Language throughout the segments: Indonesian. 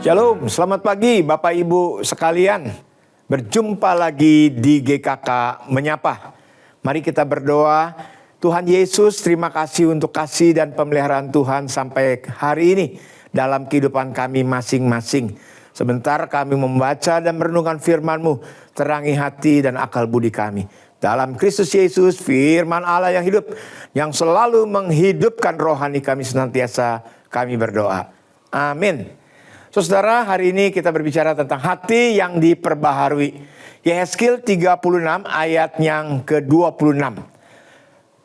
Shalom, selamat pagi Bapak Ibu sekalian. Berjumpa lagi di GKK Menyapa. Mari kita berdoa. Tuhan Yesus, terima kasih untuk kasih dan pemeliharaan Tuhan sampai hari ini dalam kehidupan kami masing-masing. Sebentar kami membaca dan merenungkan firman-Mu, terangi hati dan akal budi kami. Dalam Kristus Yesus, firman Allah yang hidup, yang selalu menghidupkan rohani kami senantiasa, kami berdoa. Amin. Saudara, hari ini kita berbicara tentang hati yang diperbaharui. Yehezkiel 36 ayat yang ke-26.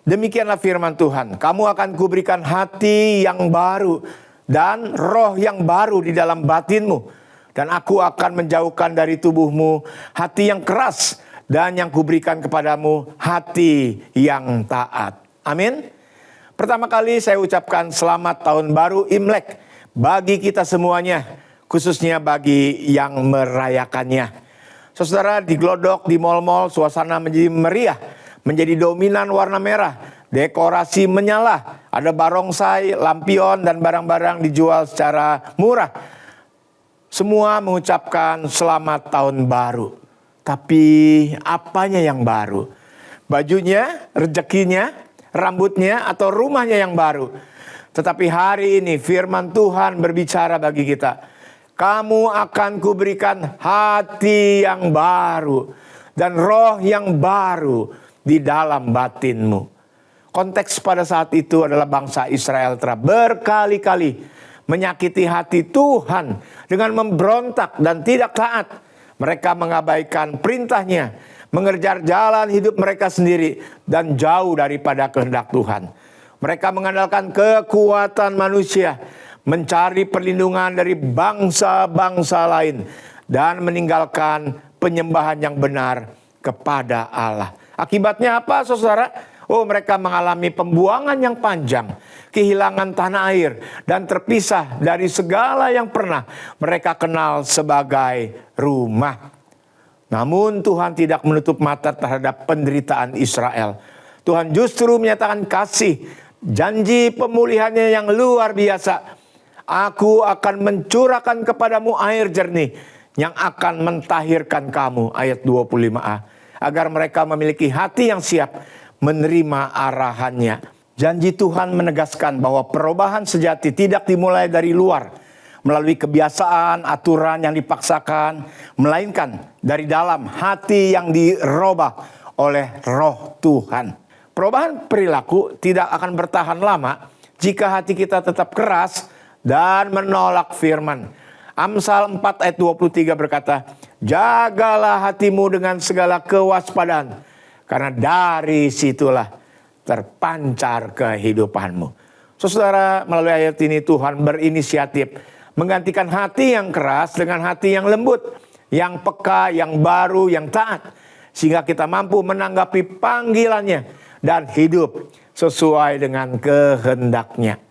Demikianlah firman Tuhan, kamu akan kuberikan hati yang baru dan roh yang baru di dalam batinmu. Dan aku akan menjauhkan dari tubuhmu hati yang keras, dan yang kuberikan kepadamu hati yang taat. Amin. Pertama kali saya ucapkan selamat tahun baru Imlek bagi kita semuanya, khususnya bagi yang merayakannya. Saudara, di Glodok, di mal-mal, suasana menjadi meriah, menjadi dominan warna merah, dekorasi menyala, ada barongsai, lampion, dan barang-barang dijual secara murah. Semua mengucapkan selamat tahun baru. Tapi apanya yang baru? Bajunya, rezekinya, rambutnya, atau rumahnya yang baru? Tetapi hari ini firman Tuhan berbicara bagi kita. Kamu akan kuberikan hati yang baru dan roh yang baru di dalam batinmu. Konteks pada saat itu adalah bangsa Israel telah berkali-kali menyakiti hati Tuhan dengan memberontak dan tidak taat. Mereka mengabaikan perintahnya, mengejar jalan hidup mereka sendiri dan jauh daripada kehendak Tuhan. Mereka mengandalkan kekuatan manusia, mencari perlindungan dari bangsa-bangsa lain, dan meninggalkan penyembahan yang benar kepada Allah. Akibatnya apa, saudara? Mereka mengalami pembuangan yang panjang, kehilangan tanah air, dan terpisah dari segala yang pernah mereka kenal sebagai rumah. Namun Tuhan tidak menutup mata terhadap penderitaan Israel. Tuhan justru menyatakan kasih, janji pemulihannya yang luar biasa. Aku akan mencurahkan kepadamu air jernih yang akan mentahirkan kamu, ayat 25a. Agar mereka memiliki hati yang siap menerima arahannya. Janji Tuhan menegaskan bahwa perubahan sejati tidak dimulai dari luar, melalui kebiasaan, aturan yang dipaksakan, melainkan dari dalam hati yang dirubah oleh Roh Tuhan. Perubahan perilaku tidak akan bertahan lama jika hati kita tetap keras dan menolak firman. Amsal 4 ayat 23 berkata, jagalah hatimu dengan segala kewaspadaan, karena dari situlah terpancar kehidupanmu. Saudara, melalui ayat ini Tuhan berinisiatif menggantikan hati yang keras dengan hati yang lembut, yang peka, yang baru, yang taat. Sehingga kita mampu menanggapi panggilannya dan hidup sesuai dengan kehendaknya.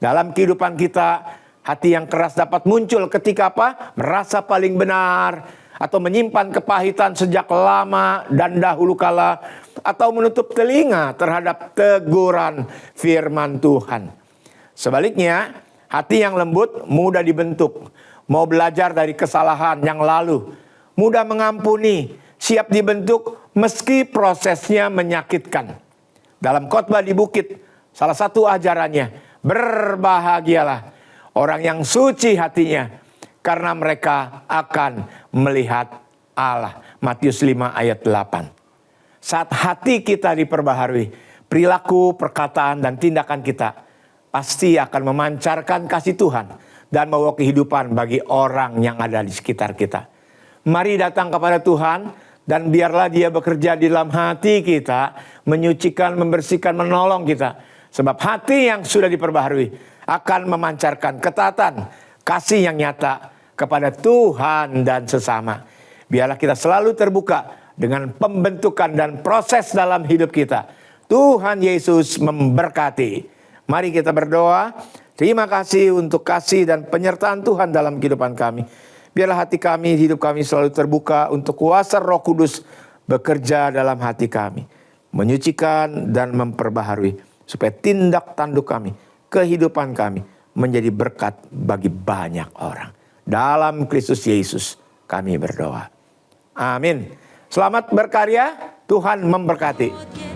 Dalam kehidupan kita, hati yang keras dapat muncul ketika apa? Merasa paling benar, atau menyimpan kepahitan sejak lama dan dahulu kala, atau menutup telinga terhadap teguran firman Tuhan. Sebaliknya, hati yang lembut mudah dibentuk, mau belajar dari kesalahan yang lalu, mudah mengampuni, siap dibentuk meski prosesnya menyakitkan. Dalam khotbah di bukit, salah satu ajarannya, berbahagialah orang yang suci hatinya, karena mereka akan melihat Allah. Matius 5 ayat 8. Saat hati kita diperbaharui, perilaku, perkataan, dan tindakan kita pasti akan memancarkan kasih Tuhan dan membawa kehidupan bagi orang yang ada di sekitar kita. Mari datang kepada Tuhan, dan biarlah Dia bekerja di dalam hati kita, menyucikan, membersihkan, menolong kita. Sebab hati yang sudah diperbaharui akan memancarkan ketaatan, kasih yang nyata kepada Tuhan dan sesama. Biarlah kita selalu terbuka dengan pembentukan dan proses dalam hidup kita. Tuhan Yesus memberkati. Mari kita berdoa. Terima kasih untuk kasih dan penyertaan Tuhan dalam kehidupan kami. Biarlah hati kami, hidup kami selalu terbuka untuk kuasa Roh Kudus bekerja dalam hati kami, menyucikan dan memperbaharui, supaya tindak tanduk kami, kehidupan kami menjadi berkat bagi banyak orang. Dalam Kristus Yesus kami berdoa. Amin. Selamat berkarya, Tuhan memberkati.